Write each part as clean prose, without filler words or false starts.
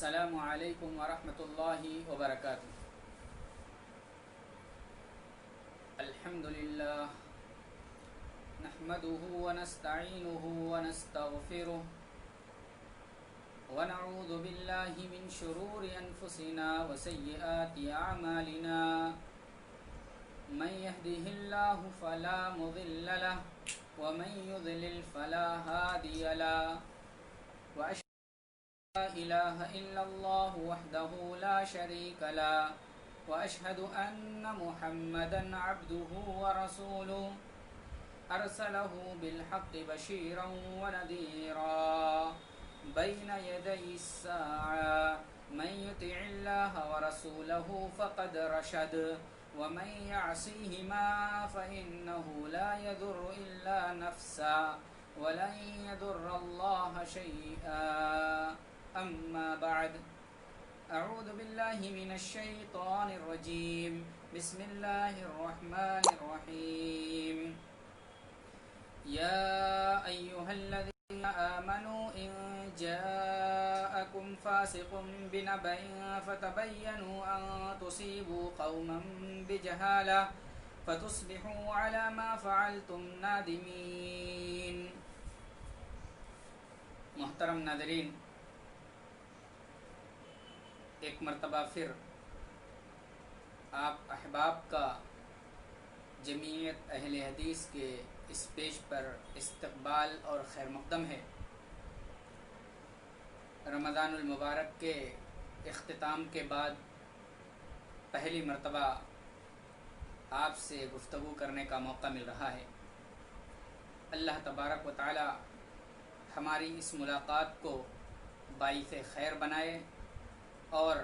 السلام علیکم ورحمۃ اللہ وبرکاتہ۔ الحمد للہ نحمده ونستعینه ونستغفره ونعوذ باللہ من شرور انفسنا وسیئات اعمالنا، من يهده الله فلا مضل له ومن يضلل فلا هادي له، وأشهد لا إله إلا الله وحده لا شريك له، وأشهد أن محمدا عبده ورسوله أرسله بالحق بشيرا ونذيرا بين يدي الساعة، من يطع الله ورسوله فقد رشد ومن يعصيهما فإنه لا يضر إلا نفسه ولن يضر الله شيئا، أما بعد، أعوذ بالله من الشيطان الرجيم، بسم الله الرحمن الرحيم، يا أيها الذين آمنوا إن جاءكم فاسق بنبأ فتبينوا أن تصيبوا قوما بجهالة فتصبحوا على ما فعلتم نادمين۔ محترم ناظرین، ایک مرتبہ پھر آپ احباب کا جمعیت اہل حدیث کے اس پیج پر استقبال اور خیر مقدم ہے۔ رمضان المبارک کے اختتام کے بعد پہلی مرتبہ آپ سے گفتگو کرنے کا موقع مل رہا ہے۔ اللہ تبارک و تعالی ہماری اس ملاقات کو باعث خیر بنائے اور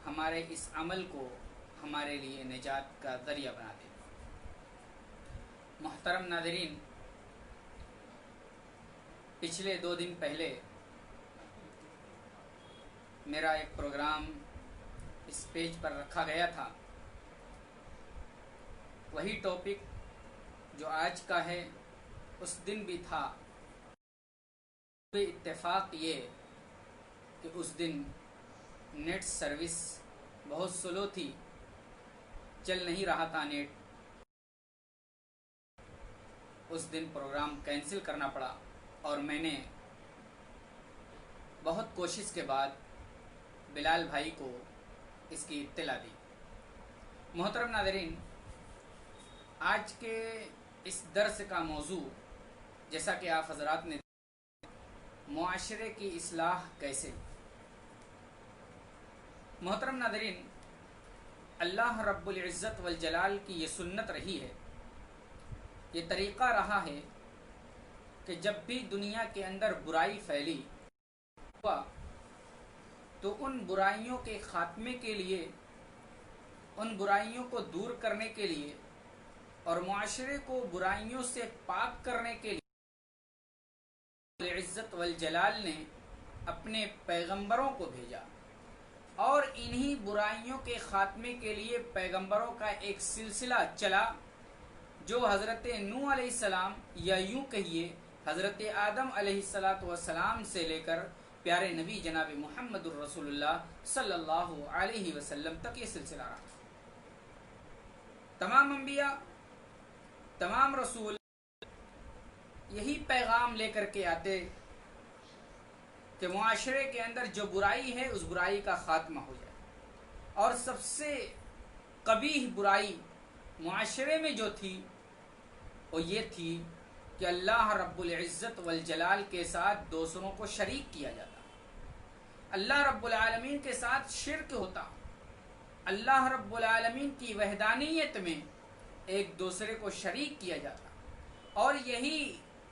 ہمارے اس عمل کو ہمارے لیے نجات کا ذریعہ بنا دے۔ محترم ناظرین، پچھلے 2 دن پہلے میرا ایک پروگرام اس پیج پر رکھا گیا تھا۔ وہی ٹاپک جو آج کا ہے اس دن بھی تھا۔ اتفاق یہ کہ اس دن نیٹ سروس بہت سلو تھی، چل نہیں رہا تھا نیٹ۔ اس دن پروگرام کینسل کرنا پڑا اور میں نے بہت کوشش کے بعد بلال بھائی کو اس کی اطلاع دی۔ محترم ناظرین، آج کے اس درس کا موضوع جیسا کہ آپ حضرات نے معاشرے کی اصلاح کیسے۔ محترم ناظرین، اللہ رب العزت والجلال کی یہ سنت رہی ہے، یہ طریقہ رہا ہے کہ جب بھی دنیا کے اندر برائی پھیلی تو ان برائیوں کے خاتمے کے لیے، ان برائیوں کو دور کرنے کے لیے اور معاشرے کو برائیوں سے پاک کرنے کے لیے عزت والجلال نے اپنے پیغمبروں کو بھیجا، اور انہی برائیوں کے خاتمے کے لیے پیغمبروں کا ایک سلسلہ چلا جو حضرت نوح علیہ السلام یا یوں کہیے حضرت آدم علیہ السلام سے لے کر پیارے نبی جناب محمد الرسول اللہ صلی اللہ علیہ وسلم تک یہ سلسلہ رہا۔ تمام انبیاء، تمام رسول یہی پیغام لے کر کے آتے کہ معاشرے کے اندر جو برائی ہے اس برائی کا خاتمہ ہو جائے، اور سب سے قبیح برائی معاشرے میں جو تھی وہ یہ تھی کہ اللہ رب العزت والجلال کے ساتھ دوسروں کو شریک کیا جاتا، اللہ رب العالمین کے ساتھ شرک ہوتا، اللہ رب العالمین کی وحدانیت میں ایک دوسرے کو شریک کیا جاتا۔ اور یہی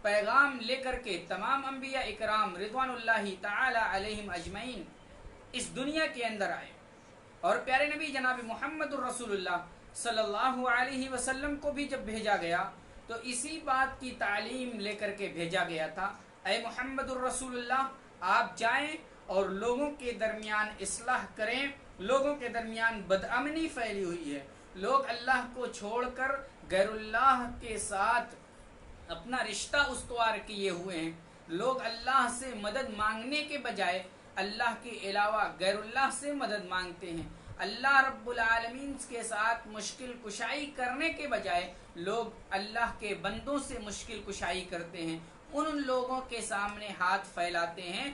پیغام لے کر کے تمام انبیاء اکرام رضوان اللہ تعالی علیہم اجمعین اس دنیا کے اندر آئے، اور پیارے نبی جناب محمد الرسول اللہ صلی اللہ علیہ وسلم کو بھی جب بھیجا گیا تو اسی بات کی تعلیم لے کر کے بھیجا گیا تھا، اے محمد الرسول اللہ، آپ جائیں اور لوگوں کے درمیان اصلاح کریں۔ لوگوں کے درمیان بدامنی پھیلی ہوئی ہے، لوگ اللہ کو چھوڑ کر غیر اللہ کے ساتھ اپنا رشتہ استوار کیے ہوئے ہیں، لوگ اللہ سے مدد مانگنے کے بجائے اللہ کے علاوہ غیر اللہ سے مدد مانگتے ہیں، اللہ رب العالمین کے ساتھ مشکل کشائی کرنے کے بجائے لوگ اللہ کے بندوں سے مشکل کشائی کرتے ہیں، ان لوگوں کے سامنے ہاتھ پھیلاتے ہیں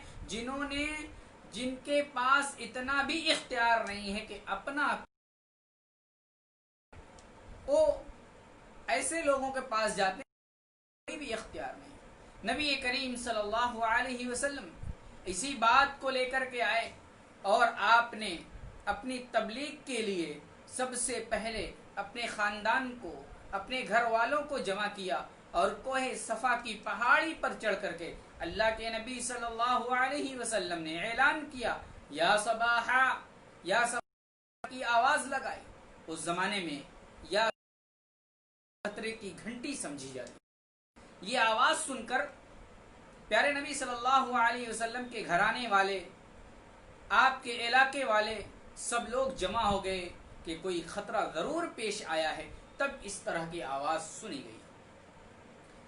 جن کے پاس اتنا بھی اختیار نہیں ہے کہ اپنا، وہ ایسے لوگوں کے پاس جاتے ہیں کوئی بھی اختیار نہیں۔ نبی کریم صلی اللہ علیہ وسلم اسی بات کو لے کر کے آئے اور آپ نے اپنی تبلیغ کے لیے سب سے پہلے اپنے خاندان کو، اپنے گھر والوں کو جمع کیا اور کوہ صفا کی پہاڑی پر چڑھ کر کے اللہ کے نبی صلی اللہ علیہ وسلم نے اعلان کیا، یا صباحا، یا صباحا کی آواز لگائی۔ اس زمانے میں یا خطرے کی گھنٹی سمجھی جاتی۔ یہ آواز سن کر پیارے نبی صلی اللہ علیہ وسلم کے گھرانے والے، آپ کے علاقے والے سب لوگ جمع ہو گئے کہ کوئی خطرہ ضرور پیش آیا ہے، تب اس طرح کی آواز سنی گئی۔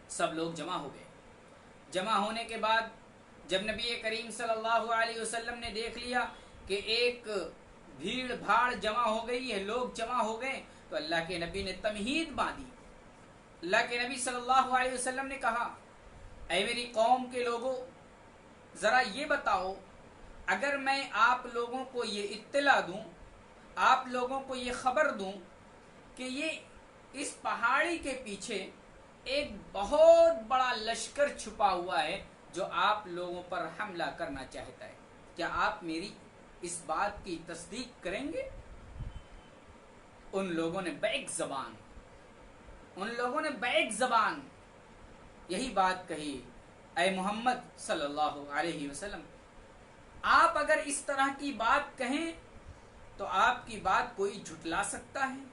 سب لوگ جمع ہو گئے۔ جمع ہونے کے بعد جب نبی کریم صلی اللہ علیہ وسلم نے دیکھ لیا کہ ایک بھیڑ بھاڑ جمع ہو گئی ہے، لوگ جمع ہو گئے، تو اللہ کے نبی نے تمہید باندھی۔ اللہ کے نبی صلی اللہ علیہ وسلم نے کہا، اے میری قوم کے لوگوں، ذرا یہ بتاؤ، اگر میں آپ لوگوں کو یہ اطلاع دوں، آپ لوگوں کو یہ خبر دوں کہ یہ اس پہاڑی کے پیچھے ایک بہت بڑا لشکر چھپا ہوا ہے جو آپ لوگوں پر حملہ کرنا چاہتا ہے، کیا آپ میری اس بات کی تصدیق کریں گے؟ ان لوگوں نے بیک زبان یہی بات کہی، اے محمد صلی اللہ علیہ وسلم، آپ اگر اس طرح کی بات کہیں تو آپ کی بات کوئی جھٹلا سکتا ہے؟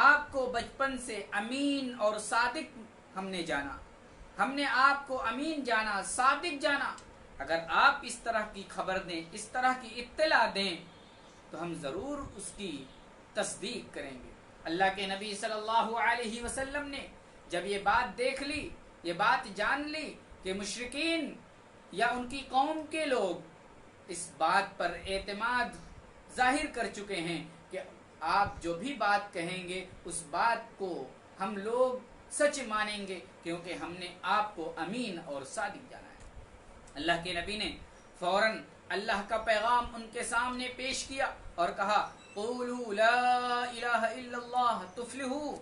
آپ کو بچپن سے امین اور صادق ہم نے جانا، ہم نے آپ کو امین جانا، صادق جانا، اگر آپ اس طرح کی خبر دیں، اس طرح کی اطلاع دیں تو ہم ضرور اس کی تصدیق کریں گے۔ اللہ کے نبی صلی اللہ علیہ وسلم نے جب یہ بات دیکھ لی، یہ بات جان لی کہ مشرکین یا ان کی قوم کے لوگ اس بات پر اعتماد ظاہر کر چکے ہیں کہ آپ جو بھی بات کہیں گے اس بات کو ہم لوگ سچ مانیں گے، کیونکہ ہم نے آپ کو امین اور صادق جانا ہے۔ اللہ کے نبی نے فوراً اللہ کا پیغام ان کے سامنے پیش کیا اور کہا، قولوا لا الہ الا اللہ تفلحوا،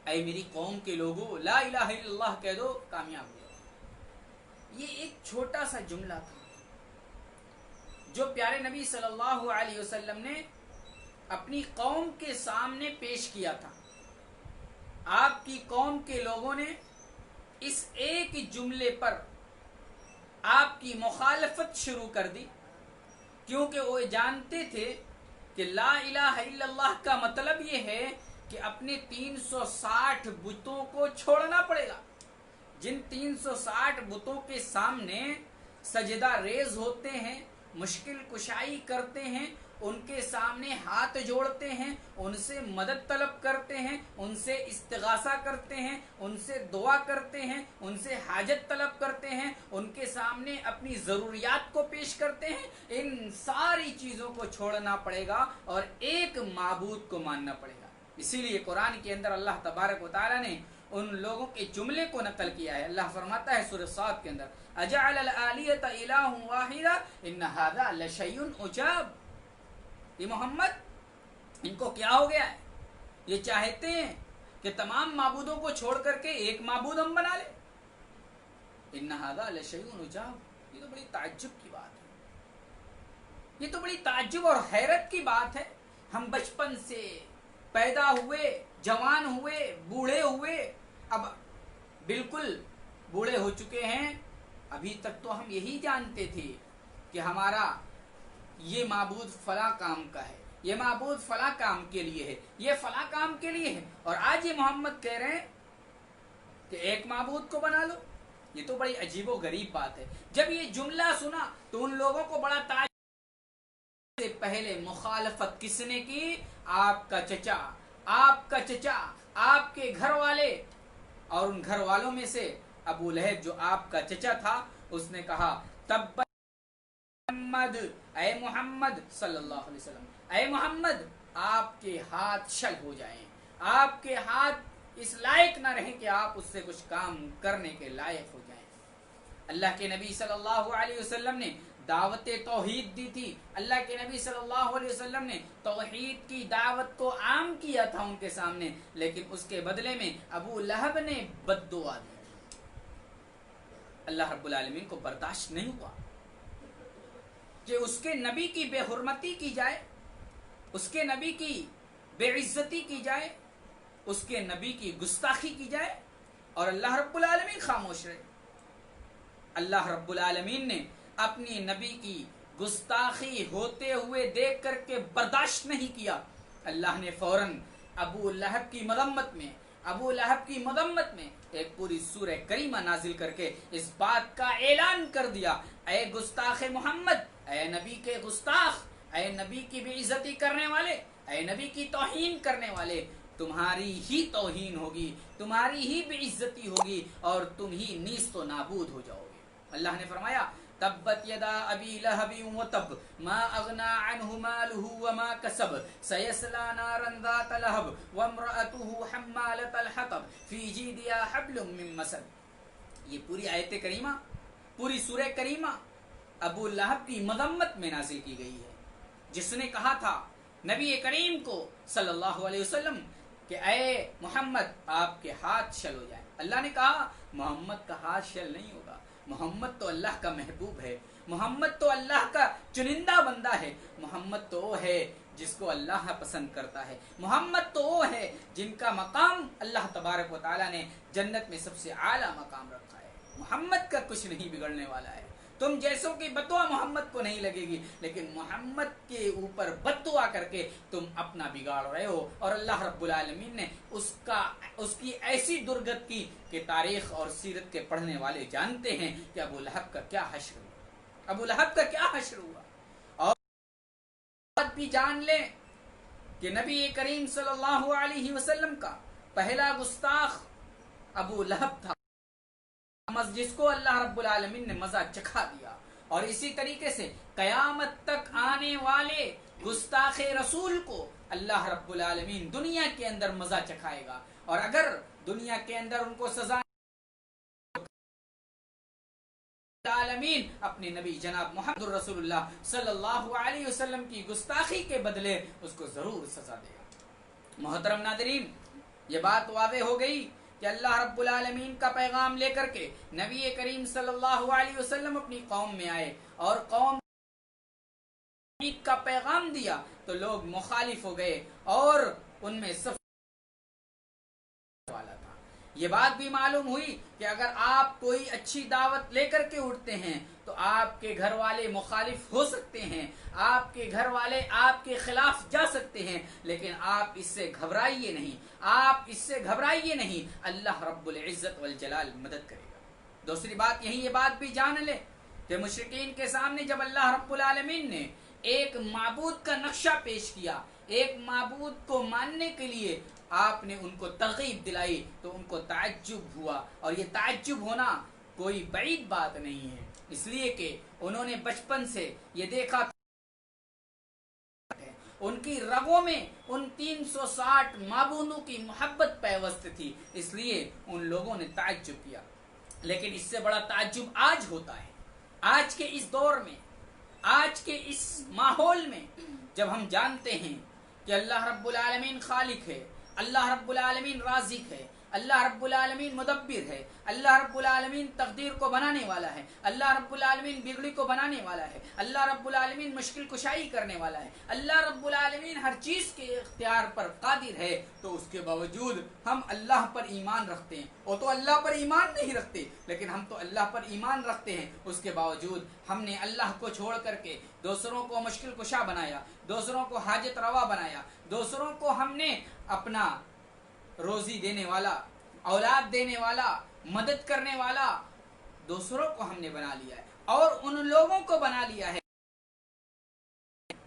اے میری قوم کے لوگوں، لا الہ الا اللہ کہہ دو، کامیاب ہو جاؤ۔ یہ ایک چھوٹا سا جملہ تھا جو پیارے نبی صلی اللہ علیہ وسلم نے اپنی قوم کے سامنے پیش کیا تھا۔ آپ کی قوم کے لوگوں نے اس ایک جملے پر آپ کی مخالفت شروع کر دی، کیونکہ وہ جانتے تھے کہ لا الہ الا اللہ کا مطلب یہ ہے کہ اپنے 360 بتوں کو چھوڑنا پڑے گا۔ جن 360 بتوں کے سامنے سجدہ ریز ہوتے ہیں، مشکل کشائی کرتے ہیں، ان کے سامنے ہاتھ جوڑتے ہیں، ان سے مدد طلب کرتے ہیں، ان سے استغاثہ کرتے ہیں، ان سے دعا کرتے ہیں، ان سے حاجت طلب کرتے ہیں، ان کے سامنے اپنی ضروریات کو پیش کرتے ہیں، ان ساری چیزوں کو چھوڑنا پڑے گا اور ایک معبود کو ماننا پڑے گا۔ اسی لیے قرآن کے اندر اللہ تبارک و تعالیٰ نے ان لوگوں کے جملے کو نقل کیا ہے۔ اللہ فرماتا ہے سورہ صاد کے اندر، اجعل الآلیۃ الہ واحدہ ان ھذا لشیء عجاب، یہ محمد ان کو کیا ہو گیا ہے، یہ چاہتے ہیں کہ تمام معبودوں کو چھوڑ کر کے ایک معبود ہم بنا لیں۔ ان ھذا لشیء عجاب، یہ تو بڑی تعجب کی بات ہے، یہ تو بڑی تعجب اور حیرت کی بات ہے۔ ہم بچپن سے پیدا ہوئے، جوان ہوئے، بوڑھے ہوئے، اب بالکل بوڑھے ہو چکے ہیں، ابھی تک تو ہم یہی جانتے تھے کہ ہمارا یہ معبود فلاں کام کا ہے، یہ معبود فلاں کام کے لیے ہے، یہ فلاں کام کے لیے ہے، اور آج یہ محمد کہہ رہے ہیں کہ ایک معبود کو بنا لو۔ یہ تو بڑی عجیب و غریب بات ہے۔ جب یہ جملہ سنا تو ان لوگوں کو بڑا تعجب، سے پہلے مخالفت کس نے کی؟ آپ کا چچا، آپ کا چچا، آپ کے گھر والے، اور ان گھر والوں میں سے ابو لہب جو آپ کا چچا تھا، اس نے کہا، تبت محمد اے محمد صلی اللہ علیہ وسلم، اے محمد آپ کے ہاتھ شل ہو جائیں، آپ کے ہاتھ اس لائق نہ رہیں کہ آپ اس سے کچھ کام کرنے کے لائق ہو جائیں۔ اللہ کے نبی صلی اللہ علیہ وسلم نے دعوت توحید دی تھی، اللہ کے نبی صلی اللہ علیہ وسلم نے توحید کی دعوت کو عام کیا تھا ان کے سامنے، لیکن اس کے بدلے میں ابو لہب نے بد دعا دی۔ اللہ رب العالمین کو برداشت نہیں ہوا کہ اس کے نبی کی بے حرمتی کی جائے، اس کے نبی کی بے عزتی کی جائے، اس کے نبی کی گستاخی کی جائے، اور اللہ رب العالمین خاموش رہے۔ اللہ رب العالمین نے اپنی نبی کی گستاخی ہوتے ہوئے دیکھ کر کے برداشت نہیں کیا، اللہ نے فوراً ابو لہب کی مذمت میں ایک پوری سورہ کریمہ نازل کر کے اس بات کا اعلان کر دیا، اے گستاخ محمد، اے نبی کے گستاخ، اے نبی کی بے عزتی کرنے والے، اے نبی کی توہین کرنے والے، تمہاری ہی توہین ہوگی، تمہاری ہی بے عزتی ہوگی، اور تم ہی نیست و نابود ہو جاؤ گے۔ اللہ نے فرمایا تبت یدا ابی لہب وتب ما اغنا عنہ مالہ وما کسب سیصلی نارا ذات لہب وامرأته حمالۃ الحطب فی جیدہا حبل من مسد۔ یہ پوری آیت کریمہ، پوری سورہ کریمہ ابو لہب کی مذمت میں نازل کی گئی ہے، جس نے کہا تھا نبی کریم کو صلی اللہ علیہ وسلم کہ اے محمد آپ کے ہاتھ شل ہو جائیں۔ اللہ نے کہا محمد کا ہاتھ شل نہیں ہوگا، محمد تو اللہ کا محبوب ہے، محمد تو اللہ کا چنندہ بندہ ہے، محمد تو وہ ہے جس کو اللہ پسند کرتا ہے، محمد تو وہ ہے جن کا مقام اللہ تبارک و تعالیٰ نے جنت میں سب سے اعلیٰ مقام رکھا ہے۔ محمد کا کچھ نہیں بگڑنے والا ہے، تم جیسوں کی بدعا محمد کو نہیں لگے گی، لیکن محمد کے اوپر بدعا کر کے تم اپنا بگاڑ رہے ہو، اور اللہ رب العالمین نے اس کی ایسی درگت کی کہ تاریخ اور سیرت کے پڑھنے والے جانتے ہیں کہ ابو لہب کا کیا حشر ہوا، ابو لہب کا کیا حشر ہوا۔ اور بات بھی جان لیں کہ نبی کریم صلی اللہ علیہ وسلم کا پہلا گستاخ ابو لہب تھا، جس کو اللہ رب العالمین نے مزہ چکھا دیا، اور اسی طریقے سے قیامت تک آنے والے گستاخ رسول کو اللہ رب العالمین دنیا کے اندر مزہ چکھائے گا، اور اگر دنیا کے اندر ان کو سزا العالمین اپنے نبی جناب محمد رسول اللہ صلی اللہ علیہ وسلم کی گستاخی کے بدلے اس کو ضرور سزا دے گا۔ محترم ناظرین، یہ بات واضح ہو گئی کہ اللہ رب العالمین کا پیغام لے کر کے نبی کریم صلی اللہ علیہ وسلم اپنی قوم میں آئے، اور قوم کا پیغام دیا تو لوگ مخالف ہو گئے، اور ان میں سب والا تھا۔ یہ بات بھی معلوم ہوئی کہ اگر آپ کوئی اچھی دعوت لے کر کے اٹھتے ہیں تو آپ کے گھر والے مخالف ہو سکتے ہیں، آپ کے گھر والے آپ کے خلاف جا سکتے ہیں، لیکن آپ اس سے گھبرائیے نہیں، آپ اس سے گھبرائیے نہیں، اللہ رب العزت والجلال مدد کرے گا۔ دوسری بات یہ بات بھی جان لے کہ مشرکین کے سامنے جب اللہ رب العالمین نے ایک معبود کا نقشہ پیش کیا، ایک معبود کو ماننے کے لیے آپ نے ان کو ترغیب دلائی، تو ان کو تعجب ہوا، اور یہ تعجب ہونا کوئی بعید بات نہیں ہے، اس لیے کہ انہوں نے بچپن سے یہ دیکھا، ان کی رگوں میں ان 360 معبودوں کی محبت پیوست تھی، اس لیے ان لوگوں نے تعجب کیا۔ لیکن اس سے بڑا تعجب آج ہوتا ہے، آج کے اس دور میں، آج کے اس ماحول میں، جب ہم جانتے ہیں کہ اللہ رب العالمین خالق ہے، اللہ رب العالمین رازق ہے، اللہ رب العالمین مدبر ہے، اللہ رب العالمین تقدیر کو بنانے والا ہے، اللہ رب العالمین بگڑی کو بنانے والا ہے، اللہ رب العالمین مشکل کشائی کرنے والا ہے، اللہ رب العالمین ہر چیز کے اختیار پر قادر ہے، تو اس کے باوجود ہم اللہ پر ایمان رکھتے ہیں۔ وہ تو اللہ پر ایمان نہیں رکھتے، لیکن ہم تو اللہ پر ایمان رکھتے ہیں، اس کے باوجود ہم نے اللہ کو چھوڑ کر کے دوسروں کو مشکل کشا بنایا، دوسروں کو حاجت روا بنایا، دوسروں کو ہم نے اپنا روزی دینے والا، اولاد دینے والا، مدد کرنے والا، دوسروں کو ہم نے بنا لیا ہے، اور ان لوگوں کو بنا لیا ہے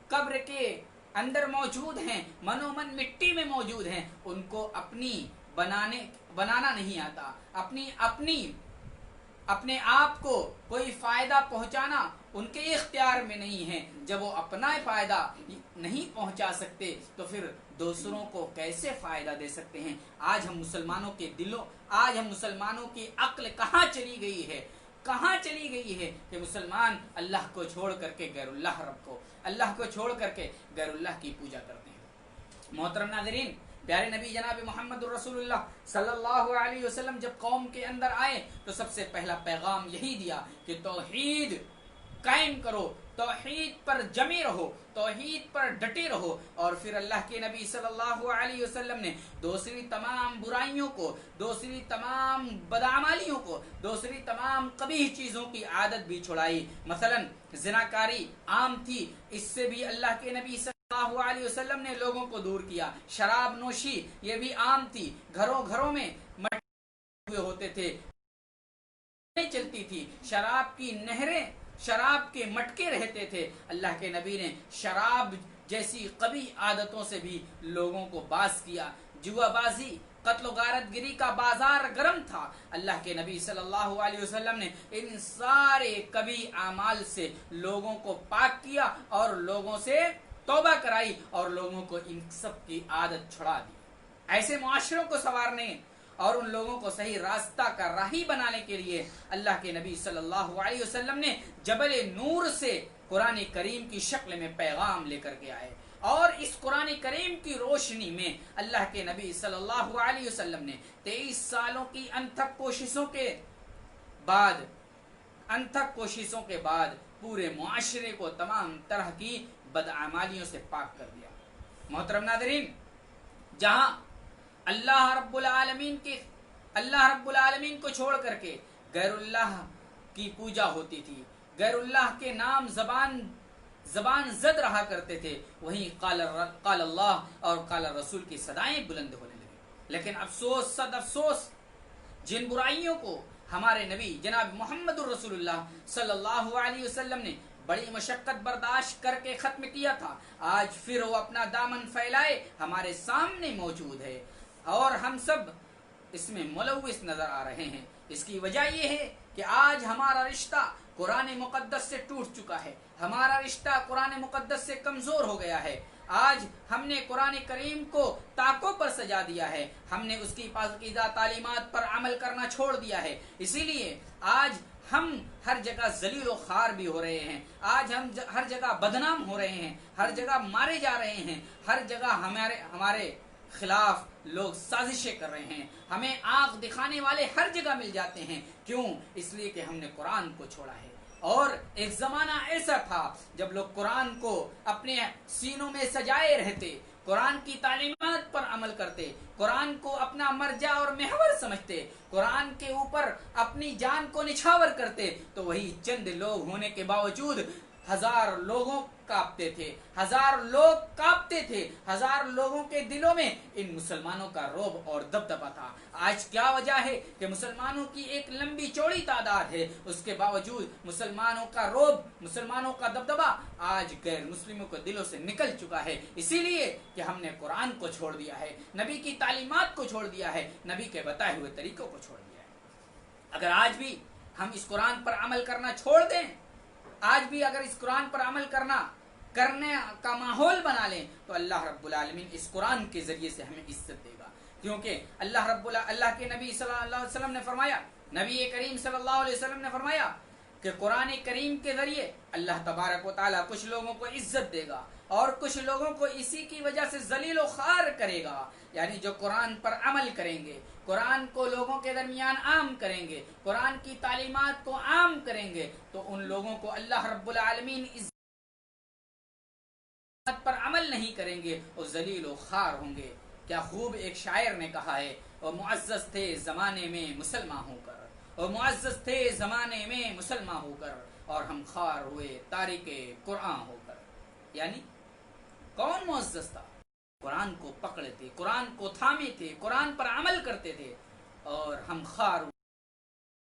قبر کے اندر موجود ہیں، منو من مٹی میں موجود ہیں، ان کو اپنی بنانا نہیں آتا، اپنے آپ کو کوئی فائدہ پہنچانا ان کے اختیار میں نہیں ہے، جب وہ اپنا فائدہ نہیں پہنچا سکتے تو پھر دوسروں کو کیسے فائدہ دے سکتے ہیں؟ آج ہم مسلمانوں کے دلوں، آج ہم مسلمانوں کی عقل کہاں چلی گئی ہے، کہاں چلی گئی ہے کہ مسلمان اللہ کو چھوڑ کر کے غیر اللہ رب کو، اللہ کو چھوڑ کر کے غیر اللہ کی پوجا کرتے ہیں۔ محترم ناظرین، پیارے نبی جناب محمد الرسول اللہ صلی اللہ علیہ وسلم جب قوم کے اندر آئے تو سب سے پہلا پیغام یہی دیا کہ توحید قائم کرو، توحید پر جمے رہو، توحید پر ڈٹے رہو۔ اور پھر اللہ کے نبی صلی اللہ علیہ وسلم نے دوسری تمام برائیوں کو، دوسری تمام بدعمالیوں کو، دوسری تمام قبیح چیزوں کی عادت بھی چھڑائی۔ مثلا زناکاری عام تھی، اس سے بھی اللہ کے نبی صلی اللہ علیہ وسلم نے لوگوں کو دور کیا۔ شراب نوشی یہ بھی عام تھی، گھروں گھروں میں مٹکے ہوئے ہوتے تھے، چلتی تھی، شراب کی نہریں، شراب کے مٹکے رہتے تھے۔ اللہ کے نبی نے شراب جیسی قبیح عادتوں سے بھی لوگوں کو باز کیا۔ جوا بازی، قتل و غارت گری کا بازار گرم تھا، اللہ کے نبی صلی اللہ علیہ وسلم نے ان سارے قبیح اعمال سے لوگوں کو پاک کیا اور لوگوں سے توبہ کرائی اور لوگوں کو ان سب کی عادت چھڑا دی۔ ایسے معاشروں کو سنوارنے اور ان لوگوں کو صحیح راستہ کا راہی بنانے کے لیے اللہ کے نبی صلی اللہ علیہ وسلم نے جبل نور سے قرآن کریم کی شکل میں پیغام لے کر کے آئے، اور اس قرآن کریم کی روشنی میں اللہ کے نبی صلی اللہ علیہ وسلم نے 23 سالوں کی انتھک کوششوں کے بعد پورے معاشرے کو تمام طرح کی بدعمالیوں سے پاک کر دیا۔ محترم ناظرین، جہاں اللہ رب العالمین کو چھوڑ کر کے غیر اللہ کی پوجا ہوتی تھی، غیر اللہ کے نام زبان زد رہا کرتے تھے، وہیں قال اللہ اور قال رسول کی صدائیں بلند ہونے لگی۔ لیکن افسوس، صد افسوس، جن برائیوں کو ہمارے نبی جناب محمد الرسول اللہ صلی اللہ علیہ وسلم نے بڑی مشقت برداشت کر کے ختم کیا تھا، آج پھر وہ اپنا دامن پھیلائے ہمارے سامنے موجود ہے، اور ہم سب اس میں ملوث نظر آ رہے ہیں۔ اس کی وجہ یہ ہے کہ آج ہمارا رشتہ قرآن مقدس سے ٹوٹ چکا ہے، ہمارا رشتہ قرآن مقدس سے کمزور ہو گیا ہے۔ آج ہم نے قرآن کریم کو طاقوں پر سجا دیا ہے، ہم نے اس کی پاکیزہ تعلیمات پر عمل کرنا چھوڑ دیا ہے، اسی لیے آج ہم ہر جگہ ذلیل و خوار بھی ہو رہے ہیں، آج ہم ہر جگہ بدنام ہو رہے ہیں، ہر جگہ مارے جا رہے ہیں، ہر جگہ ہمارے خلاف لوگ سازشیں کر رہے ہیں، ہمیں آنکھ دکھانے والے ہر جگہ مل جاتے ہیں۔ کیوں؟ اس لیے کہ ہم نے قرآن کو چھوڑا ہے۔ اور ایک زمانہ ایسا تھا جب لوگ قرآن کو اپنے سینوں میں سجائے رہتے، قرآن کی تعلیمات پر عمل کرتے، قرآن کو اپنا مرجع اور محور سمجھتے، قرآن کے اوپر اپنی جان کو نچھاور کرتے، تو وہی چند لوگ ہونے کے باوجود ہزار لوگوں کانپتے تھے، ہزار لوگوں کے دلوں میں ان مسلمانوں کا رعب اور دبدبہ تھا۔ آج کیا وجہ ہے کہ مسلمانوں کی ایک لمبی چوڑی تعداد ہے، اس کے باوجود مسلمانوں کا رعب، مسلمانوں کا دبدبہ آج غیر مسلموں کے دلوں سے نکل چکا ہے، اسی لیے کہ ہم نے قرآن کو چھوڑ دیا ہے، نبی کی تعلیمات کو چھوڑ دیا ہے، نبی کے بتائے ہوئے طریقوں کو چھوڑ دیا ہے۔ اگر آج بھی ہم اس قرآن پر عمل کرنا چھوڑ دیں، آج بھی اگر اس قرآن پر عمل کرنے کا ماحول بنا لیں، تو اللہ رب العالمین اس قرآن کے ذریعے سے ہمیں عزت دے گا، کیونکہ اللہ کے نبی صلی اللہ علیہ وسلم نے فرمایا، نبی کریم صلی اللہ علیہ وسلم نے فرمایا کہ قرآن کریم کے ذریعے اللہ تبارک و تعالیٰ کچھ لوگوں کو عزت دے گا اور کچھ لوگوں کو اسی کی وجہ سے ذلیل و خوار کرے گا، یعنی جو قرآن پر عمل کریں گے، قرآن کو لوگوں کے درمیان عام کریں گے، قرآن کی تعلیمات کو عام کریں گے، تو ان لوگوں کو اللہ رب العالمین عزت پر عمل نہیں کریں گے اور ذلیل و خوار ہوں گے۔ کیا خوب ایک شاعر نے کہا ہے، اور معزز تھے زمانے میں مسلمان ہو کر، اور معزز تھے زمانے میں مسلمان ہو کر، اور ہم خوار ہوئے تارک قرآن ہو کر۔ یعنی کون معزز تھا؟ قرآن کو پکڑے تھے، قرآن کو تھامے تھے، قرآن پر عمل کرتے تھے، اور ہم خوار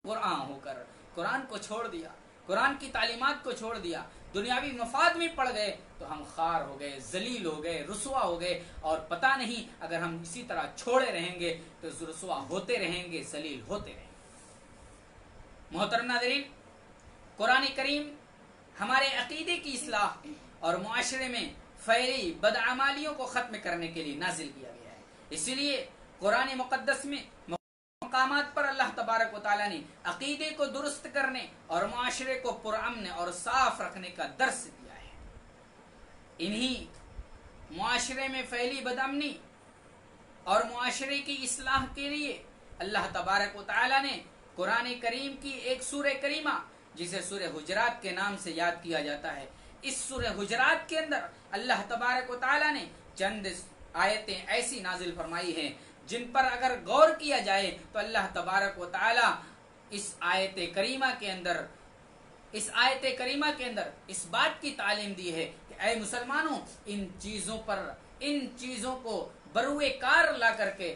قرآن ہو کر قرآن کو چھوڑ دیا، قرآن کی تعلیمات کو چھوڑ دیا، دنیاوی مفاد میں پڑ گئے، تو ہم خوار ہو گئے، ذلیل ہو گئے، رسوا ہو گئے، اور پتہ نہیں اگر ہم اسی طرح چھوڑے رہیں گے تو رسوا ہوتے رہیں گے، ذلیل ہوتے رہیں گے۔ محترم ناظرین، قرآن کریم ہمارے عقیدے کی اصلاح اور معاشرے میں پھیلی بدعمالیوں کو ختم کرنے کے لیے نازل کیا گیا ہے۔ اسی لیے قرآن مقدس میں مقامات پر اللہ تبارک و تعالیٰ نے عقیدے کو درست کرنے اور معاشرے کو پرامن اور صاف رکھنے کا درس دیا ہے۔ انہی معاشرے میں پھیلی بدامنی اور معاشرے کی اصلاح کے لیے اللہ تبارک و تعالیٰ نے قرآن کریم کی ایک سورہ کریمہ جسے سورہ حجرات کے نام سے یاد کیا جاتا ہے، اس سورہ حجرات کے اندر اللہ تبارک و تعالیٰ نے چند آیتیں ایسی نازل فرمائی ہیں جن پر اگر غور کیا جائے تو اللہ تبارک و تعالیٰ اس آیت کریمہ کے اندر اس بات کی تعلیم دی ہے کہ اے مسلمانوں، ان چیزوں کو بروئے کار لا کر کے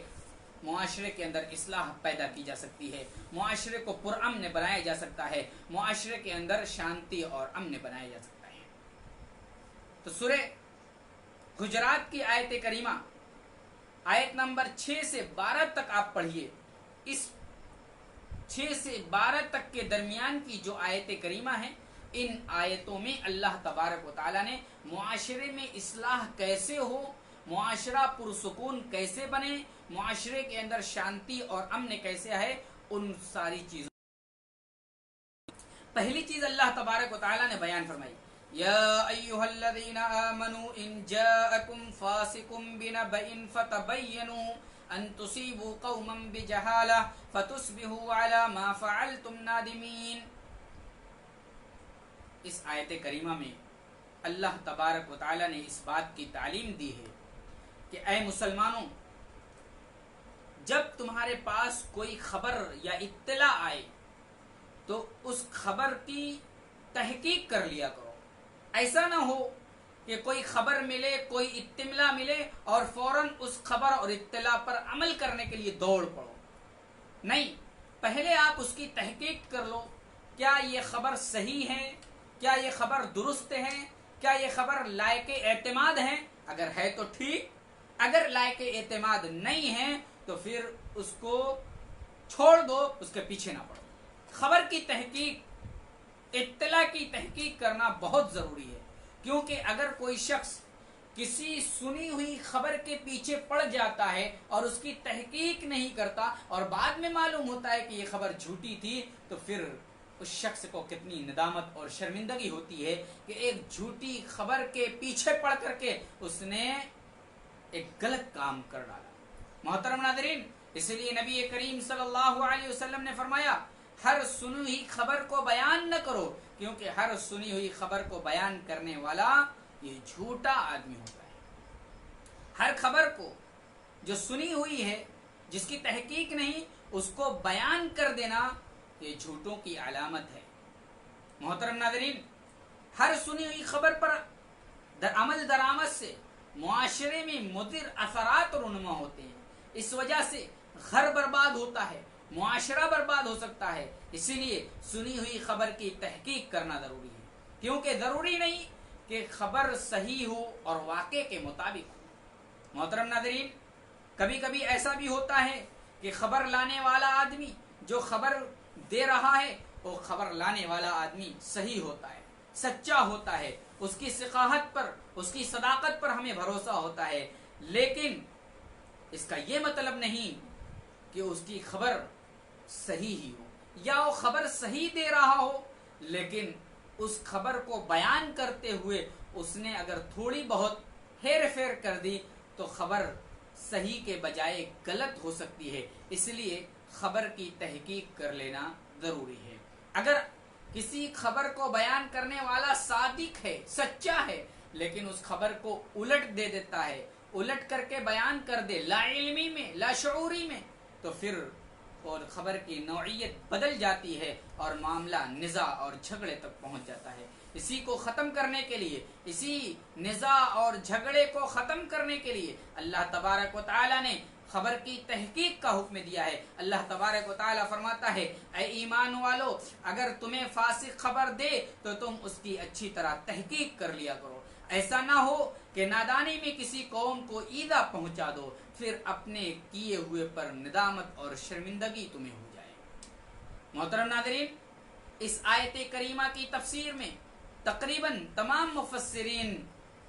معاشرے کے اندر اصلاح پیدا کی جا سکتی ہے، معاشرے کو پرامن بنایا جا سکتا ہے، معاشرے کے اندر شانتی اور امن بنایا جا سکتا ہے۔ تو سورہ حجرات کی آیت کریمہ آیت نمبر 6 سے 12 تک آپ پڑھیے۔ اس 6 سے 12 تک کے درمیان کی جو آیت کریمہ ہیں، ان آیتوں میں اللہ تبارک و تعالیٰ نے معاشرے میں اصلاح کیسے ہو، معاشرہ پرسکون کیسے بنے، معاشرے کے اندر شانتی اور امن کیسے ہے، ان ساری چیزوں پہلی چیز اللہ تبارک و تعالیٰ نے بیان فرمائی، یا ایھا الذین آمنوا ان جاءکم فاسق بنبأ فتبینوا ان تصیبوا قوما بجہالہ فتصبحوا علی ما فعلتم نادمین۔ اس آیت کریمہ میں اللہ تبارک و تعالیٰ نے اس بات کی تعلیم دی ہے کہ اے مسلمانوں، جب تمہارے پاس کوئی خبر یا اطلاع آئے تو اس خبر کی تحقیق کر لیا کرو۔ ایسا نہ ہو کہ کوئی خبر ملے، کوئی اطلاع ملے اور فوراً اس خبر اور اطلاع پر عمل کرنے کے لیے دوڑ پڑو۔ نہیں، پہلے آپ اس کی تحقیق کر لو، کیا یہ خبر صحیح ہے، کیا یہ خبر درست ہے، کیا یہ خبر لائق اعتماد ہے؟ اگر ہے تو ٹھیک، اگر لائق اعتماد نہیں ہے تو پھر اس کو چھوڑ دو، اس کے پیچھے نہ پڑو۔ خبر کی تحقیق، اطلاع کی تحقیق کرنا بہت ضروری ہے، کیونکہ اگر کوئی شخص کسی سنی ہوئی خبر کے پیچھے پڑ جاتا ہے اور اس کی تحقیق نہیں کرتا اور بعد میں معلوم ہوتا ہے کہ یہ خبر جھوٹی تھی، تو پھر اس شخص کو کتنی ندامت اور شرمندگی ہوتی ہے کہ ایک جھوٹی خبر کے پیچھے پڑ کر کے اس نے ایک غلط کام کر ڈالا۔ محترم ناظرین، اس لیے نبی کریم صلی اللہ علیہ وسلم نے فرمایا، ہر سنی ہوئی خبر کو بیان نہ کرو، کیونکہ ہر سنی ہوئی خبر کو بیان کرنے والا یہ جھوٹا آدمی ہوتا ہے۔ ہر خبر کو جو سنی ہوئی ہے، جس کی تحقیق نہیں، اس کو بیان کر دینا یہ جھوٹوں کی علامت ہے۔ محترم ناظرین، ہر سنی ہوئی خبر پر عمل درآمد سے معاشرے میں مضر اثرات رونما ہوتے ہیں، اس وجہ سے گھر برباد ہوتا ہے، معاشرہ برباد ہو سکتا ہے۔ اسی لیے سنی ہوئی خبر کی تحقیق کرنا ضروری ہے، کیونکہ ضروری نہیں کہ خبر صحیح ہو اور واقع کے مطابق ہو۔ محترم ناظرین، کبھی کبھی ایسا بھی ہوتا ہے کہ خبر لانے والا آدمی جو خبر دے رہا ہے، وہ خبر لانے والا آدمی صحیح ہوتا ہے، سچا ہوتا ہے، اس کی ثقافت پر، اس کی صداقت پر ہمیں بھروسہ ہوتا ہے، لیکن اس کا یہ مطلب نہیں کہ اس کی خبر صحیح ہی ہو، یا وہ خبر صحیح دے رہا ہو لیکن اس خبر کو بیان کرتے ہوئے اس نے اگر تھوڑی بہت ہیر پھیر کر دی تو خبر صحیح کے بجائے غلط ہو سکتی ہے۔ اس لیے خبر کی تحقیق کر لینا ضروری ہے۔ اگر کسی خبر کو بیان کرنے والا صادق ہے، سچا ہے، لیکن اس خبر کو الٹ دے دیتا ہے، الٹ کر کے بیان کر دے لا علمی میں، لا شعوری میں، تو پھر اور خبر کی نوعیت بدل جاتی ہے اور معاملہ نزاع اور جھگڑے تک پہنچ جاتا ہے۔ اسی کو ختم کرنے کے لیے، اسی نزاع اور جھگڑے کو ختم کرنے کے لیے اللہ تبارک و تعالی نے خبر کی تحقیق کا حکم دیا ہے۔ اللہ تبارک و تعالی فرماتا ہے، اے ایمان والو، اگر تمہیں فاسق خبر دے تو تم اس کی اچھی طرح تحقیق کر لیا کرو، ایسا نہ ہو کہ نادانی میں کسی قوم کو ایذا پہنچا دو، پھر اپنے کیے ہوئے پر ندامت اور شرمندگی تمہیں ہو جائے۔ محترم ناظرین، اس آیت کریمہ کی تفسیر میں تقریباً تمام مفسرین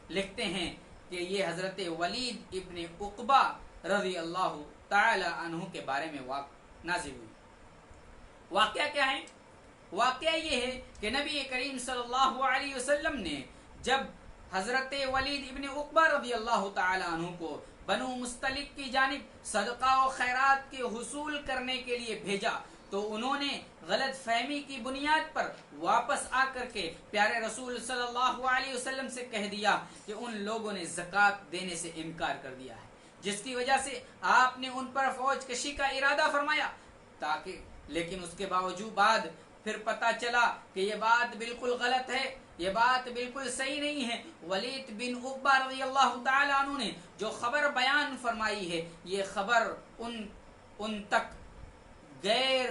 لکھتے ہیں کہ یہ حضرت ولید ابن عقبہ رضی اللہ تعالی عنہ کے بارے میں نازل ہوئی۔ واقعہ کیا ہے؟ واقعہ یہ ہے کہ نبی کریم صلی اللہ علیہ وسلم نے جب حضرت ولید ابن عقبہ رضی اللہ تعالی عنہ کو بنو مستلق کی جانب صدقہ و خیرات کے حصول کرنے کے لیے بھیجا تو انہوں نے غلط فہمی کی بنیاد پر واپس آ کر کے پیارے رسول صلی اللہ علیہ وسلم سے کہہ دیا کہ ان لوگوں نے زکوٰۃ دینے سے انکار کر دیا ہے، جس کی وجہ سے آپ نے ان پر فوج کشی کا ارادہ فرمایا لیکن اس کے باوجود بعد پھر پتہ چلا کہ یہ بات بالکل غلط ہے، یہ بات بالکل صحیح نہیں ہے۔ ولید بن عقبہ رضی اللہ تعالی عنہ نے جو خبر بیان فرمائی ہے، یہ خبر ان تک غیر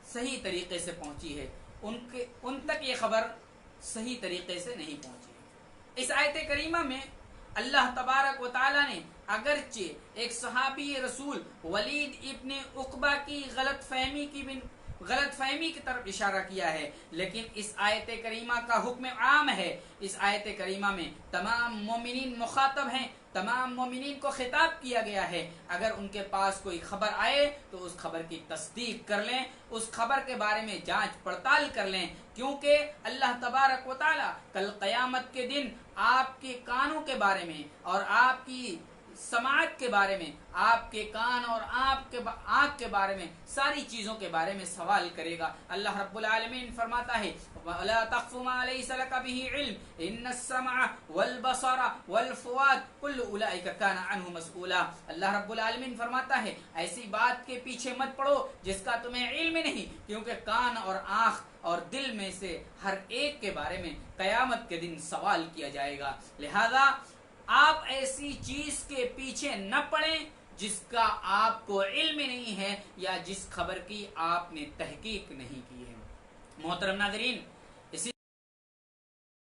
صحیح طریقے سے پہنچی ہے، ان تک یہ خبر صحیح طریقے سے نہیں پہنچی۔ اس آیت کریمہ میں اللہ تبارک و تعالی نے اگرچہ ایک صحابی رسول ولید ابن عقبہ کی غلط فہمی کی طرف اشارہ کیا ہے، لیکن اس آیت کریمہ کا حکم عام ہے۔ اس آیت کریمہ میں تمام مومنین مخاطب ہیں، تمام مومنین کو خطاب کیا گیا ہے۔ اگر ان کے پاس کوئی خبر آئے تو اس خبر کی تصدیق کر لیں، اس خبر کے بارے میں جانچ پڑتال کر لیں، کیونکہ اللہ تبارک و تعالی کل قیامت کے دن آپ کے کانوں کے بارے میں اور آپ کی سماعت کے بارے میں، آپ کے کان اور آنکھ کے بارے میں، ساری چیزوں کے بارے میں سوال کرے گا۔ اللہ رب العالمین فرماتا ہے وَلَا تَقْفُ مَا لَيْسَ لَكَ بِهِ عِلْمٌ إِنَّ السَّمْعَ وَالْبَصَرَ وَالْفُؤَادَ كُلُّ أُولَئِكَ كَانَ عَنْهُ مسؤولا۔ اللہ رب العالمین فرماتا ہے ایسی بات کے پیچھے مت پڑو جس کا تمہیں علم نہیں، کیونکہ کان اور آنکھ اور دل میں سے ہر ایک کے بارے میں قیامت کے دن سوال کیا جائے گا۔ لہذا آپ ایسی چیز کے پیچھے نہ پڑیں جس کا آپ کو علم نہیں ہے یا جس خبر کی آپ نے تحقیق نہیں کی ہے۔ محترم ناظرین، اسی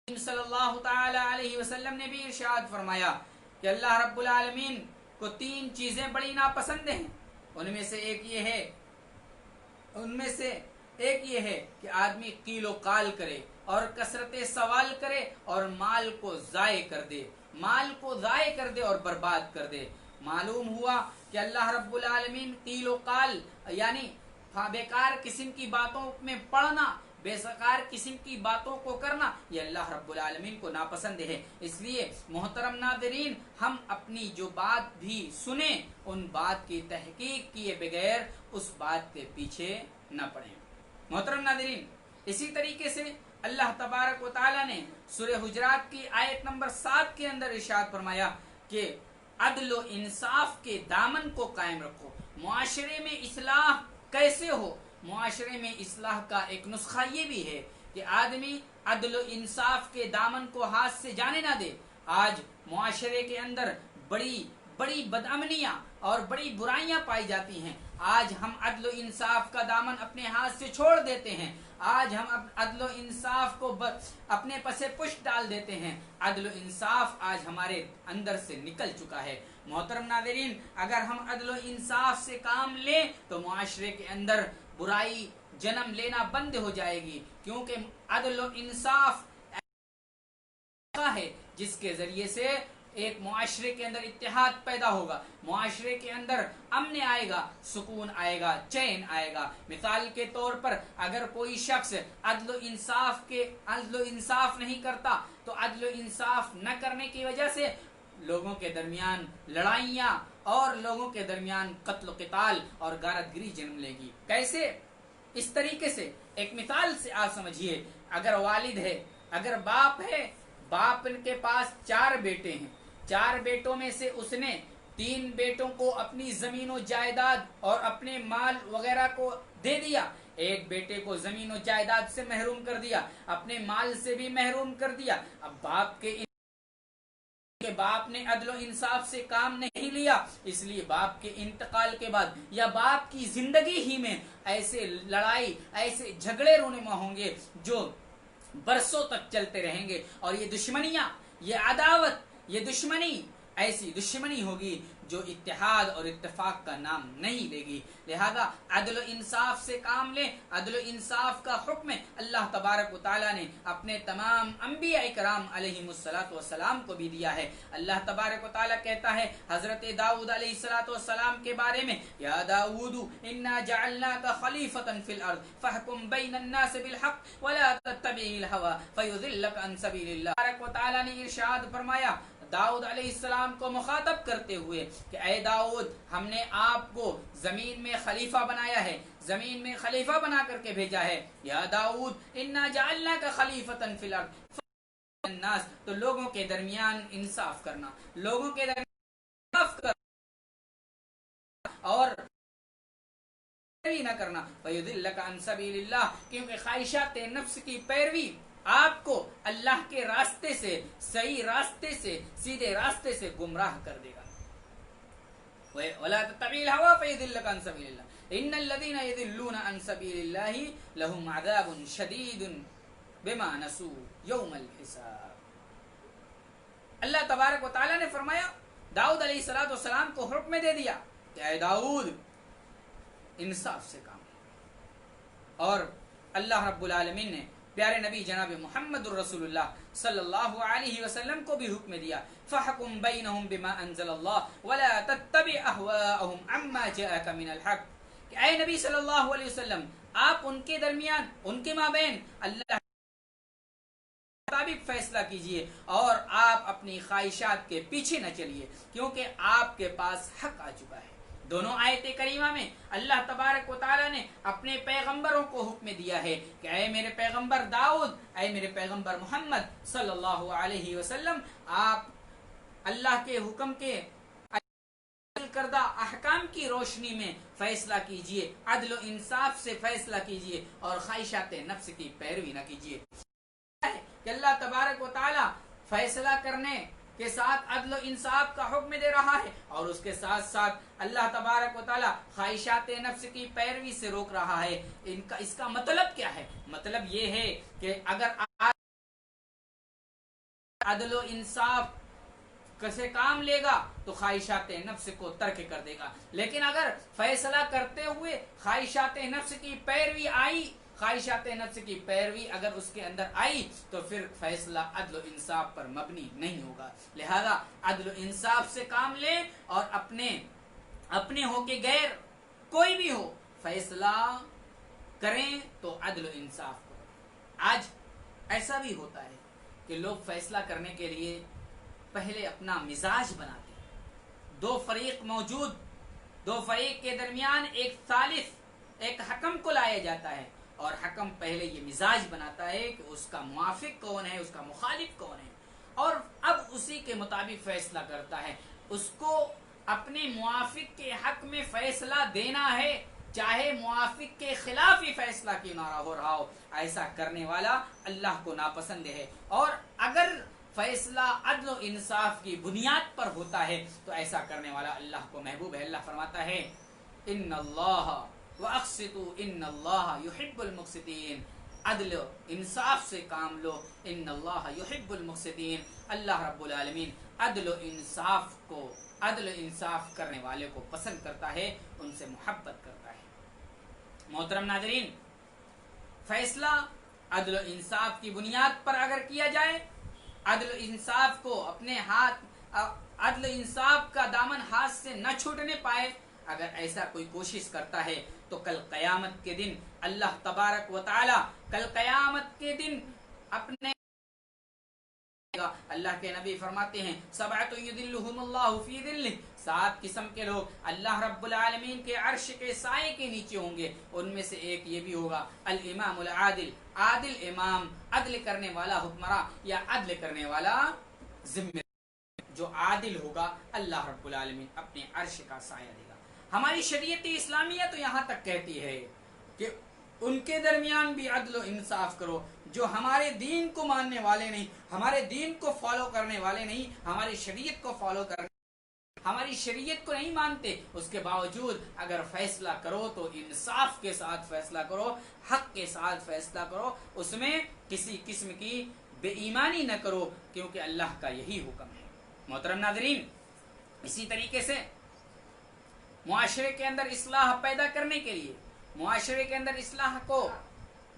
صلی اللہ تعالی علیہ وسلم نے بھی ارشاد فرمایا کہ اللہ رب العالمین کو 3 چیزیں بڑی ناپسند ہیں۔ ان میں سے ایک یہ ہے کہ آدمی قیل و قال کرے اور کثرت سوال کرے اور مال کو ضائع کر دے اور برباد کر دے۔ معلوم ہوا کہ اللہ رب العالمین قیل و قال یعنی بیکار قسم کی باتوں میں پڑھنا، بیکار قسم کی باتوں کو کرنا، یہ اللہ رب العالمین کو ناپسند ہے۔ اس لیے محترم ناظرین، ہم اپنی جو بات بھی سنیں ان بات کی تحقیق کیے بغیر اس بات کے پیچھے نہ پڑیں۔ محترم ناظرین، اسی طریقے سے اللہ تبارک و تعالی نے سورہ حجرات کی آیت نمبر 7 کے اندر ارشاد فرمایا کہ عدل و انصاف کے دامن کو قائم رکھو۔ معاشرے میں اصلاح کیسے ہو؟ معاشرے میں اصلاح کا ایک نسخہ یہ بھی ہے کہ آدمی عدل و انصاف کے دامن کو ہاتھ سے جانے نہ دے۔ آج معاشرے کے اندر بڑی بدامنیاں اور بڑی برائیاں پائی جاتی ہیں۔ آج ہم عدل و انصاف کا دامن اپنے ہاتھ سے چھوڑ دیتے ہیں، آج ہم عدل و انصاف کو اپنے پسے پشت ڈال دیتے ہیں۔ عدل و انصاف آج ہمارے اندر سے نکل چکا ہے۔ محترم ناظرین، اگر ہم عدل و انصاف سے کام لیں تو معاشرے کے اندر برائی جنم لینا بند ہو جائے گی، کیونکہ عدل و انصاف ہے جس کے ذریعے سے ایک معاشرے کے اندر اتحاد پیدا ہوگا، معاشرے کے اندر امن آئے گا، سکون آئے گا، چین آئے گا۔ مثال کے طور پر اگر کوئی شخص عدل و انصاف نہیں کرتا تو عدل و انصاف نہ کرنے کی وجہ سے لوگوں کے درمیان لڑائیاں اور لوگوں کے درمیان قتل و قتال اور غارت گری جنم لے گی۔ کیسے؟ اس طریقے سے ایک مثال سے آپ سمجھیے، اگر والد ہے، اگر باپ ہے، باپ کے پاس 4 بیٹے ہیں، 4 بیٹوں میں سے اس نے 3 بیٹوں کو اپنی زمین و جائیداد اور اپنے مال وغیرہ کو دے دیا، ایک بیٹے کو زمین و جائیداد سے محروم کر دیا، اپنے مال سے بھی محروم کر دیا۔ اب باپ نے عدل و انصاف سے کام نہیں لیا، اس لیے باپ کے انتقال کے بعد یا باپ کی زندگی ہی میں ایسے لڑائی، ایسے جھگڑے رونما ہوں گے جو برسوں تک چلتے رہیں گے، اور یہ دشمنیاں، یہ عداوت، یہ دشمنی ایسی دشمنی ہوگی جو اتحاد اور اتفاق کا نام نہیں لے گی. لہذا عدل و انصاف سے کام لیں. عدل و انصاف کا حکم اللہ تبارک و تعالیٰ نے اپنے تمام انبیاء کرام علیہم السلام کو بھی دیا ہے. اللہ تبارک و تعالیٰ کہتا ہے حضرت داؤد علیہ السلام کے بارے میں، یا داؤد انا جعلناک خلیفۃ فی الارض فاحکم بین الناس بالحق ولا تتبع الہوی فیضلک عن سبیل اللہ. تبارک و تعالیٰ نے ارشاد فرمایا داؤد علیہ السلام کو مخاطب کرتے ہوئے کہ اے داؤد، ہم نے آپ کو زمین میں خلیفہ بنایا ہے، زمین میں خلیفہ بنا کر کے بھیجا ہے. یا داؤد انا جعلناک خلیفۃ فی الارض الناس، تو لوگوں کے درمیان انصاف کرنا، لوگوں کے درمیان انصاف کرنا اور پیروی نہ کرنا. فیضلک عن سبیل اللہ، کیونکہ خواہشات نفس کی پیروی آپ کو اللہ کے راستے سے، صحیح راستے سے، سیدھے راستے سے گمراہ کر دے گا. ولا تتبع الهوى فيضلك عن سبيل الله ان الذين يضلون عن سبيل الله لهم عذاب شديد بما نسوا يوم الحساب. اللہ تبارک و تعالی نے فرمایا داؤد علیہ السلام کو حکم دے دیا کہ اے داؤد انصاف سے کام لے. اور اللہ رب العالمین نے پیارے نبی جناب محمد الرسول اللہ صلی اللہ علیہ وسلم کو بھی حکم دیا فحکم بینہم بما انزل اللہ ولا تتبع اہواءہم عما جاءک من الحق، کہ اے نبی صلی اللہ علیہ وسلم آپ ان کے درمیان، ان کے مابین اللہ کے مطابق فیصلہ کیجئے اور آپ اپنی خواہشات کے پیچھے نہ چلیے، کیونکہ آپ کے پاس حق آ چکا ہے. دونوں آیت کریمہ میں اللہ تبارک و تعالیٰ نے اپنے پیغمبروں کو حکم دیا ہے کہ اے میرے پیغمبر داؤد، اے میرے پیغمبر محمد صلی اللہ علیہ وسلم، آپ اللہ کے حکم کے کردہ احکام کی روشنی میں فیصلہ کیجئے، عدل و انصاف سے فیصلہ کیجئے اور خواہشات نفس کی پیروی نہ کیجئے. کہ اللہ تبارک و تعالیٰ فیصلہ کرنے کے ساتھ عدل و انصاف کا حکم دے رہا ہے اور اس کے ساتھ ساتھ اللہ تبارک و تعالیٰ خواہشات نفس کی پیروی سے روک رہا ہے. اس کا مطلب کیا ہے؟ مطلب یہ ہے کہ اگر عدل و انصاف سے کام لے گا تو خواہشات نفس کو ترک کر دے گا، لیکن اگر فیصلہ کرتے ہوئے خواہشات نفس کی پیروی آئی، خواہشات نفس کی پیروی اگر اس کے اندر آئی تو پھر فیصلہ عدل و انصاف پر مبنی نہیں ہوگا. لہذا عدل و انصاف سے کام لیں اور اپنے ہو کے غیر کوئی بھی ہو فیصلہ کریں تو عدل و انصاف کریں. آج ایسا بھی ہوتا ہے کہ لوگ فیصلہ کرنے کے لیے پہلے اپنا مزاج بناتے ہیں. دو فریق موجود، دو فریق کے درمیان ایک ثالث، ایک حکم کو لایا جاتا ہے اور حکم پہلے یہ مزاج بناتا ہے کہ اس کا موافق کون ہے، اس کا مخالف کون ہے، اور اب اسی کے مطابق فیصلہ کرتا ہے. اس کو اپنے موافق کے حق میں فیصلہ دینا ہے، چاہے موافق کے خلاف ہی فیصلہ کیوں نہ ہو رہا ہو. ایسا کرنے والا اللہ کو ناپسند ہے. اور اگر فیصلہ عدل و انصاف کی بنیاد پر ہوتا ہے تو ایسا کرنے والا اللہ کو محبوب ہے. اللہ فرماتا ہے ان اللہ وَأَقْسِطُوا إِنَّ اللَّهَ يُحِبُّ الْمُقْسِطِينَ، عدل و انصاف سے کام لو، ان اللہ يحب المقسطین. اللہ رب العالمین عدل و انصاف کرنے والے کو پسند کرتا ہے، ان سے محبت کرتا ہے. محترم ناظرین، فیصلہ عدل و انصاف کی بنیاد پر اگر کیا جائے، عدل و انصاف کو اپنے ہاتھ، عدل و انصاف کا دامن ہاتھ سے نہ چھوٹنے پائے، اگر ایسا کوئی کوشش کرتا ہے تو کل قیامت کے دن اللہ تبارک و تعالی کل قیامت کے دن اپنے اللہ کے نبی فرماتے ہیں سبعۃ یظلھم اللہ فی ظلہ، 7 قسم کے لوگ اللہ رب العالمین کے عرش کے سائے کے نیچے ہوں گے. ان میں سے ایک یہ بھی ہوگا الامام العادل، عادل امام، عدل کرنے والا حکمراں یا عدل کرنے والا ذمہ دار. جو عادل ہوگا اللہ رب العالمین اپنے عرش کا سایہ دے گا. ہماری شریعت اسلامیہ تو یہاں تک کہتی ہے کہ ان کے درمیان بھی عدل و انصاف کرو جو ہمارے دین کو ماننے والے نہیں، ہمارے دین کو فالو کرنے والے نہیں، ہماری شریعت کو فالو کرنے، ہماری شریعت کو نہیں مانتے. اس کے باوجود اگر فیصلہ کرو تو انصاف کے ساتھ فیصلہ کرو، حق کے ساتھ فیصلہ کرو، اس میں کسی قسم کی بے ایمانی نہ کرو، کیونکہ اللہ کا یہی حکم ہے. محترم ناظرین، اسی طریقے سے معاشرے کے اندر اصلاح پیدا کرنے کے لیے، معاشرے کے اندر اصلاح کو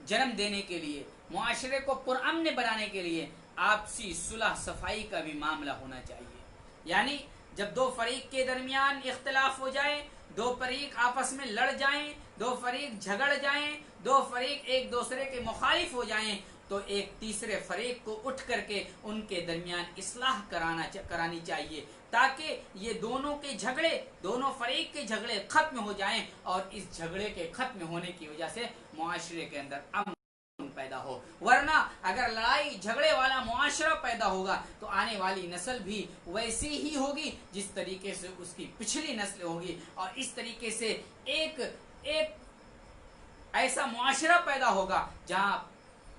جنم دینے کے لیے، معاشرے کو پرامن بنانے کے لیے آپسی صلح صفائی کا بھی معاملہ ہونا چاہیے. یعنی جب دو فریق کے درمیان اختلاف ہو جائے، دو فریق آپس میں لڑ جائیں، دو فریق جھگڑ جائیں، دو فریق ایک دوسرے کے مخالف ہو جائیں، تو ایک تیسرے فریق کو اٹھ کر کے ان کے درمیان اصلاح کرانی چاہیے، تاکہ یہ دونوں کے جھگڑے، دونوں فریق کے جھگڑے ختم ہو جائیں، اور اس جھگڑے کے ختم ہونے کی وجہ سے معاشرے کے اندر امن پیدا ہو. ورنہ اگر لڑائی جھگڑے والا معاشرہ پیدا ہوگا تو آنے والی نسل بھی ویسی ہی ہوگی جس طریقے سے اس کی پچھلی نسل ہوگی، اور اس طریقے سے ایک ایسا معاشرہ پیدا ہوگا جہاں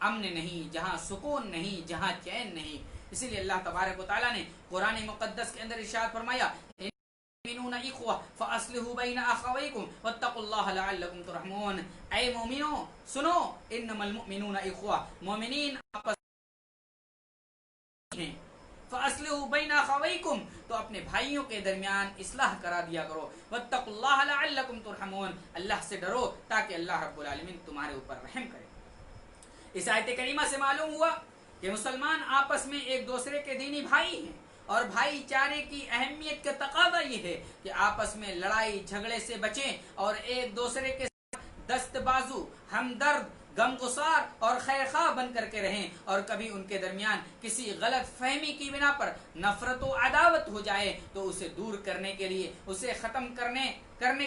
امن نہیں، جہاں سکون نہیں، جہاں چین نہیں. اسی لیے اللہ تبارک و تعالیٰ نے قرآن مقدس کے اندر ارشاد فرمایا المؤمنون اخوہ فاصلحوا بین اخویکم واتقوا اللہ لعلکم ترحمون. اے مومنوں سنو، انما المؤمنون اخوہ، مومنین آپس ہیں. فاصلحوا بین اخویکم، تو اپنے بھائیوں کے درمیان اصلاح کرا دیا کرو. واتقوا اللہ لعلکم ترحمون، اللہ سے ڈرو تاکہ اللہ رب العالمین تمہارے اوپر رحم کرے. اس آیت کریمہ سے معلوم ہوا کہ مسلمان آپس میں ایک دوسرے کے دینی بھائی ہیں، اور بھائی چارے کی اہمیت کا تقاضا یہ ہے کہ آپس میں لڑائی جھگڑے سے بچیں اور ایک دوسرے کے ساتھ دست بازو، ہمدرد، غم گسار اور خیر خواہ بن کر کے رہیں، اور کبھی ان کے درمیان کسی غلط فہمی کی بنا پر نفرت و عداوت ہو جائے تو اسے دور کرنے کے لیے، اسے ختم کرنے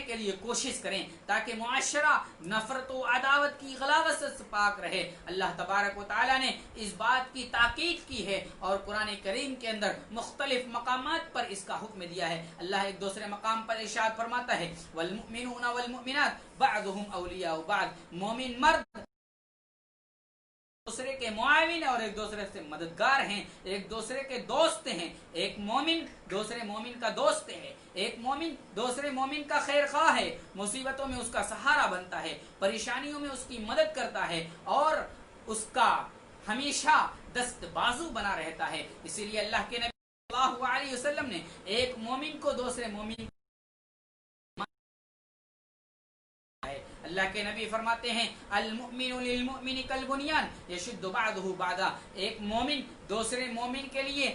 کے لیے کوشش کریں، تاکہ معاشرہ نفرت و عداوت کی غلاظت سے پاک رہے. اللہ تبارک و تعالیٰ نے اس بات کی تاکید کی ہے، اور قرآن کریم کے اندر مختلف مقامات پر اس کا حکم دیا ہے. اللہ ایک دوسرے مقام پر ارشاد فرماتا ہے والمؤمنون والمؤمنات بعضهم اولیاء بعض، مومن مرد دوسرے کے معاون اور ایک دوسرے سے مددگار ہیں، ایک دوسرے کے دوست ہیں. ایک مومن دوسرے مومن کا دوست ہے، ایک مومن دوسرے مومن کا خیر خواہ ہے، مصیبتوں میں اس کا سہارا بنتا ہے، پریشانیوں میں اس کی مدد کرتا ہے، اور اس کا ہمیشہ دست بازو بنا رہتا ہے. اسی لیے اللہ کے نبی صلی اللہ علیہ وسلم نے ایک مومن کو دوسرے مومن، اللہ کے نبی فرماتے ہیں المؤمن للمؤمن کالبنیان یشد بعضه بعضا، ایک مومن دوسرے مومن کے لیے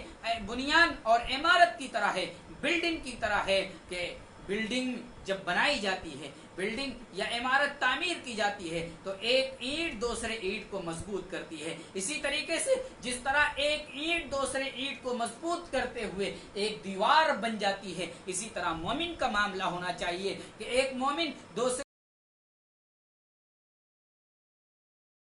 بنیان اور عمارت کی طرح ہے، بلڈنگ کی طرح ہے، کہ بلڈنگ جب بنائی جاتی ہے، بلڈنگ یا عمارت تعمیر کی جاتی ہے تو ایک اینٹ دوسرے اینٹ کو مضبوط کرتی ہے. اسی طریقے سے جس طرح ایک اینٹ دوسرے اینٹ کو مضبوط کرتے ہوئے ایک دیوار بن جاتی ہے، اسی طرح مومن کا معاملہ ہونا چاہیے کہ ایک مومن دوسرے